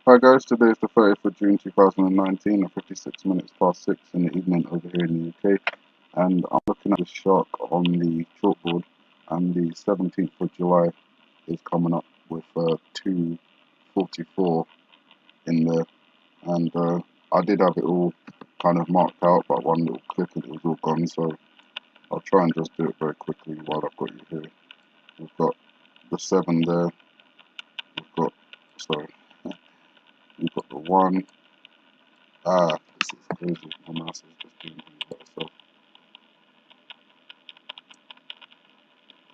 Hi guys, today is the 30th of June 2019 and 56 minutes past 6 in the evening over here in the UK, and I'm looking at the shark on the chalkboard, and the 17th of July is coming up with 2:44 in there, and I did have it all kind of marked out, but one little click and it was all gone, so I'll try and just do it very quickly while I've got you here. We've got the 7 there, we've got, sorry, we've got the 1. This is crazy. My mouse is just doing things by itself.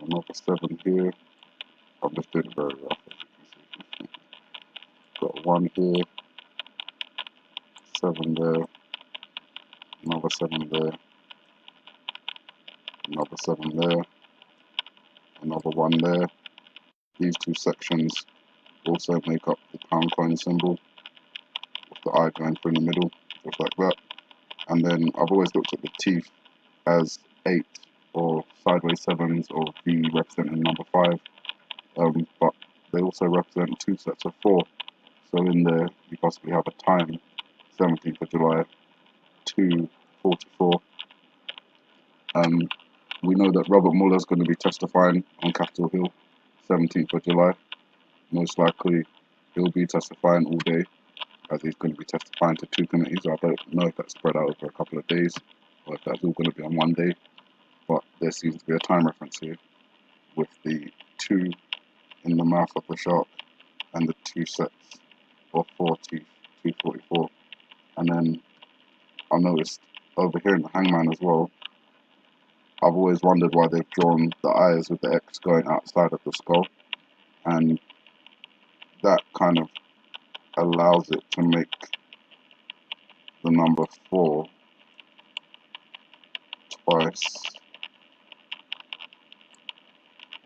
Another 7 here. I'm just doing it very rough, as you can see. Got 1 here, 7 there, another 7 there, another 7 there, another 1 there. These two sections also make up the pound coin symbol, with the eye going through in the middle, just like that. And then I've always looked at the teeth as 8 or sideways 7s, or V representing number 5. But they also represent 2 sets of 4. So in there, you possibly have a time, 17th of July, 2:44. We know that Robert Muller is going to be testifying on Capitol Hill, 17th of July. Most likely, he'll be testifying all day, as he's going to be testifying to 2 committees. I don't know if that's spread out over a couple of days, or if that's all going to be on one day. But there seems to be a time reference here, with the 2 in the mouth of the shark, and the 2 sets of 4 teeth, 2:44. And then I noticed over here in the hangman as well, I've always wondered why they've drawn the eyes with the X going outside of the skull, and that kind of allows it to make the number 4 twice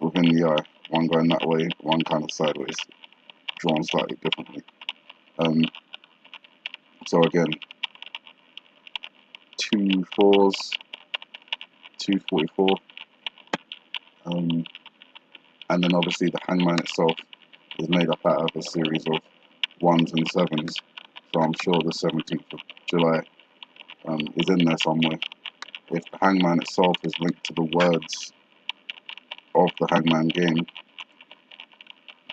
within the eye, one going that way, one kind of sideways, drawn slightly differently. So again, 2 4s, 2:44, and then obviously the hangman itself is made up out of a series of 1s and 7s, so I'm sure the 17th of July is in there somewhere. If the hangman itself is linked to the words of the hangman game,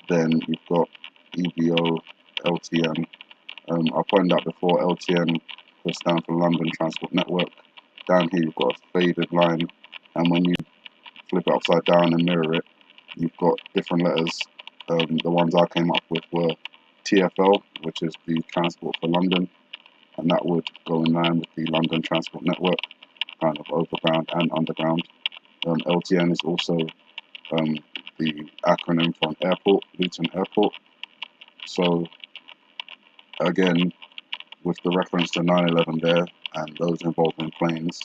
then you've got EBO, LTN. I pointed out before, LTN stands for London Transport Network. Down here you've got a faded line, and when you flip it upside down and mirror it, you've got different letters. The ones I came up with were TfL, which is the Transport for London, and that would go in line with the London Transport Network, kind of overground and underground. LTN is also the acronym for an airport, Luton Airport. So again, with the reference to 9/11 there and those involved in planes,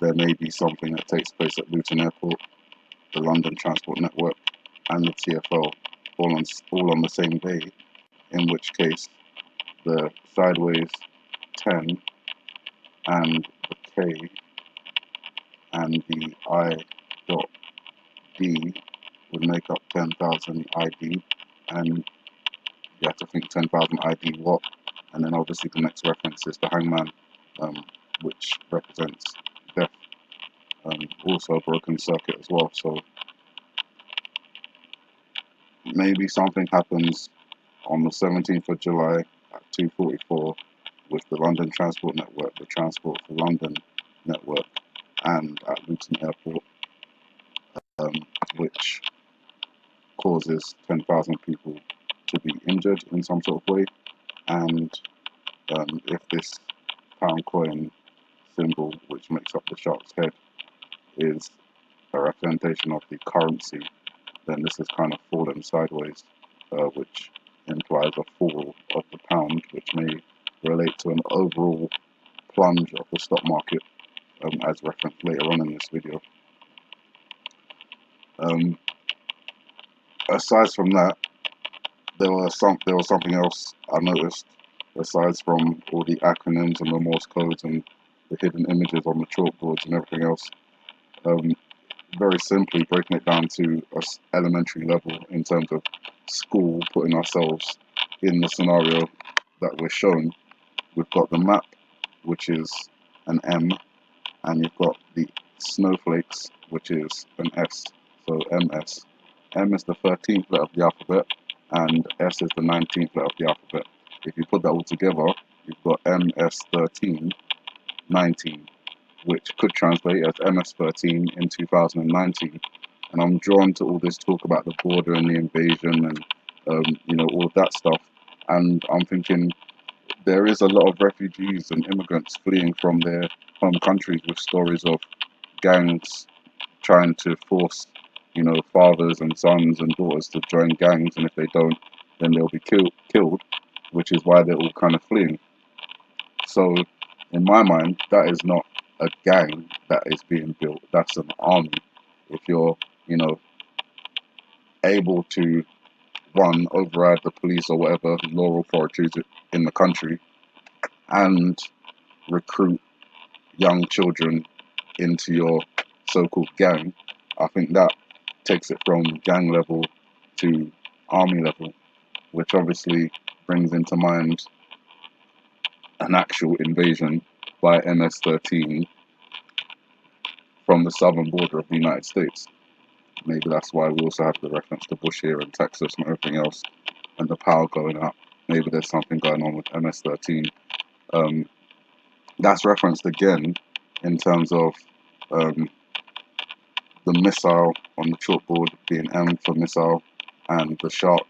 there may be something that takes place at Luton Airport, the London Transport Network, and the TfL all on the same day, in which case the sideways 10 and the K and the I dot D would make up 10,000 ID, and you have to think 10,000 ID what, and then obviously the next reference is the hangman, which represents death, also a broken circuit as well. So maybe something happens on the 17th of July at 2:44 with the London Transport Network, the Transport for London network, and at Luton Airport, which causes 10,000 people to be injured in some sort of way. And if this pound coin symbol, which makes up the shark's head, is a representation of the currency, then this is kind of fallen sideways, which implies a fall of the pound, which may relate to an overall plunge of the stock market, as referenced later on in this video. Aside from that, there was something else I noticed, aside from all the acronyms and the Morse codes and the hidden images on the chalkboards and everything else. Very simply, breaking it down to an elementary level in terms of school, putting ourselves in the scenario that we're shown, we've got the map, which is an M, and you've got the snowflakes, which is an S, so MS. M is the 13th letter of the alphabet, and S is the 19th letter of the alphabet. If you put that all together, you've got MS13, 19, which could translate as MS13 in 2019. And I'm drawn to all this talk about the border and the invasion and all of that stuff. And I'm thinking there is a lot of refugees and immigrants fleeing from their home countries with stories of gangs trying to force, fathers and sons and daughters to join gangs, and if they don't, then they'll be killed, which is why they're all kind of fleeing. So, in my mind, that is not a gang that is being built. That's an army. If you're, able to, one, override the police or whatever law authorities in the country and recruit young children into your so-called gang, I think that takes it from gang level to army level, which obviously brings into mind an actual invasion by MS13 from the southern border of the United States. Maybe that's why we also have the reference to Bush here in Texas and everything else, and the power going up. Maybe there's something going on with MS13. That's referenced again in terms of the missile on the chalkboard being M for missile, and the shark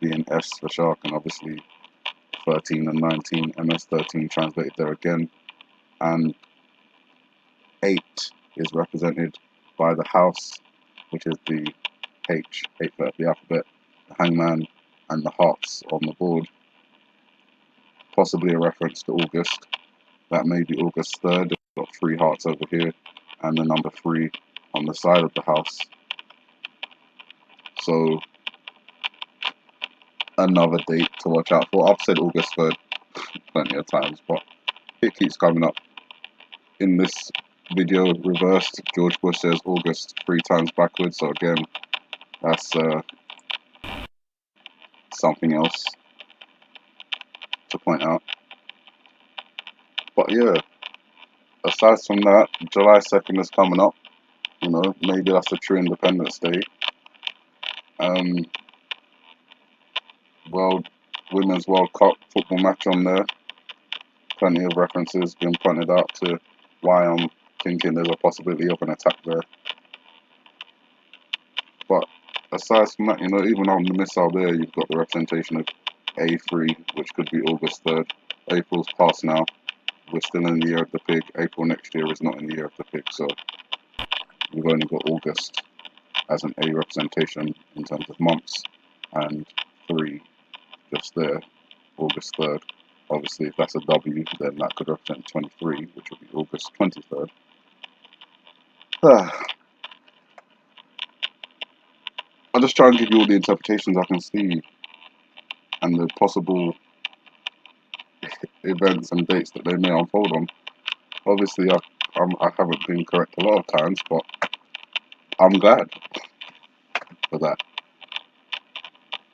being S for shark, and obviously 13 and 19, MS13 translated there again. And 8 is represented by the house, which is the H, 8th letter of the alphabet, the hangman, and the hearts on the board. Possibly a reference to August. That may be August 3rd. We've got 3 hearts over here, and the number 3 on the side of the house. So, another date to watch out for. I've said August 3rd plenty of times, but it keeps coming up. In this video, reversed, George Bush says August 3 times backwards, so again, that's something else to point out. But yeah, aside from that, July 2nd is coming up. Maybe that's a true Independence Day. Women's World Cup football match on there. Plenty of references being pointed out to why I'm thinking there's a possibility of an attack there. But aside from that, even on the missile there, you've got the representation of A3, which could be August 3rd. April's past now. We're still in the year of the pig. April next year is not in the year of the pig, so we've only got August as an A representation in terms of months, and 3 just there, August 3rd. Obviously, if that's a W, then that could represent 23, which would be August 23rd. I'll just try and give you all the interpretations I can see and the possible events and dates that they may unfold on. Obviously, I haven't been correct a lot of times, but I'm glad for that.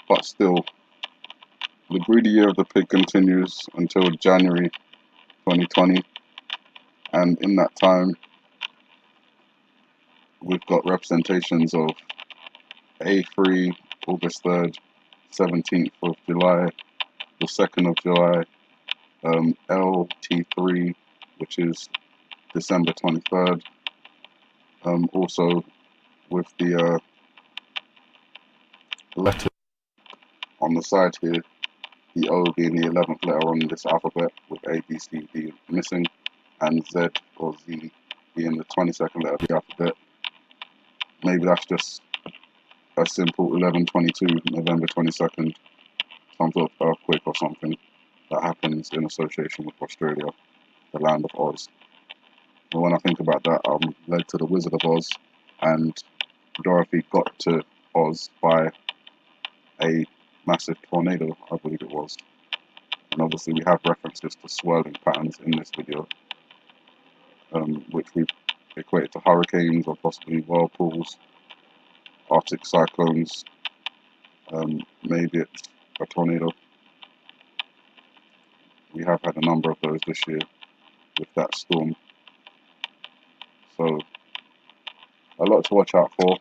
But still, the greedy year of the pig continues until January 2020, and in that time, we've got representations of A3, August 3rd, 17th of July, the 2nd of July, LT3, which is December 23rd. Also, with the letter on the side here, the O being the 11th letter on this alphabet, with A, B, C, D missing, and Z or Z being the 22nd letter of the alphabet. Maybe that's just a simple 11/22, November 22nd, some sort of earthquake or something that happens in association with Australia, the land of Oz. But when I think about that, I'm led to the Wizard of Oz, and Dorothy got to Oz by a massive tornado, I believe it was. And obviously we have references to swirling patterns in this video, which we've equated to hurricanes or possibly whirlpools, Arctic cyclones, maybe it's a tornado. have had a number of those this year with that storm. So a lot to watch out for.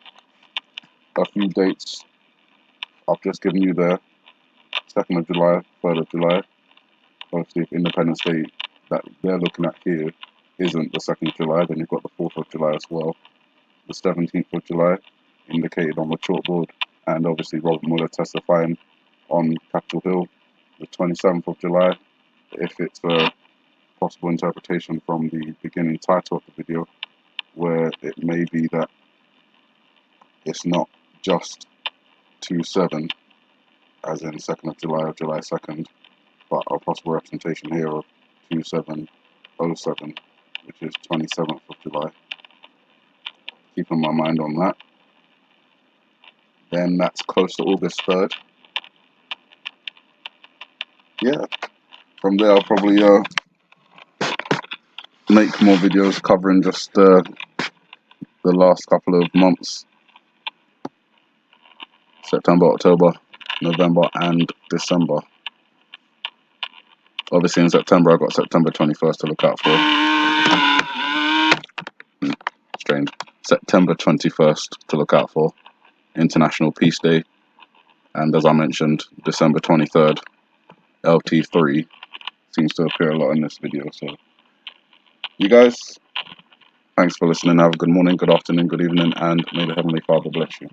A few dates I've just given you there: 2nd of July, 3rd of July. Obviously, if Independence Day that they're looking at here isn't the 2nd of July, then you've got the 4th of July as well. The 17th of July, indicated on the chalkboard, and obviously Robert Muller testifying on Capitol Hill. The 27th of July, if it's a possible interpretation from the beginning title of the video, where it may be that it's not just 2/7, as in 2nd of July or July 2nd, but a possible representation here of 2707, which is 27th of July. Keeping my mind on that. Then that's close to August 3rd. Yeah, from there I'll probably make more videos covering just the last couple of months: September, October, November and December. Obviously in September I've got September 21st to look out for. Strange. September 21st to look out for, International Peace Day. And as I mentioned, December 23rd, LT3 seems to appear a lot in this video. So you guys, thanks for listening. Have a good morning, good afternoon, good evening, and may the Heavenly Father bless you.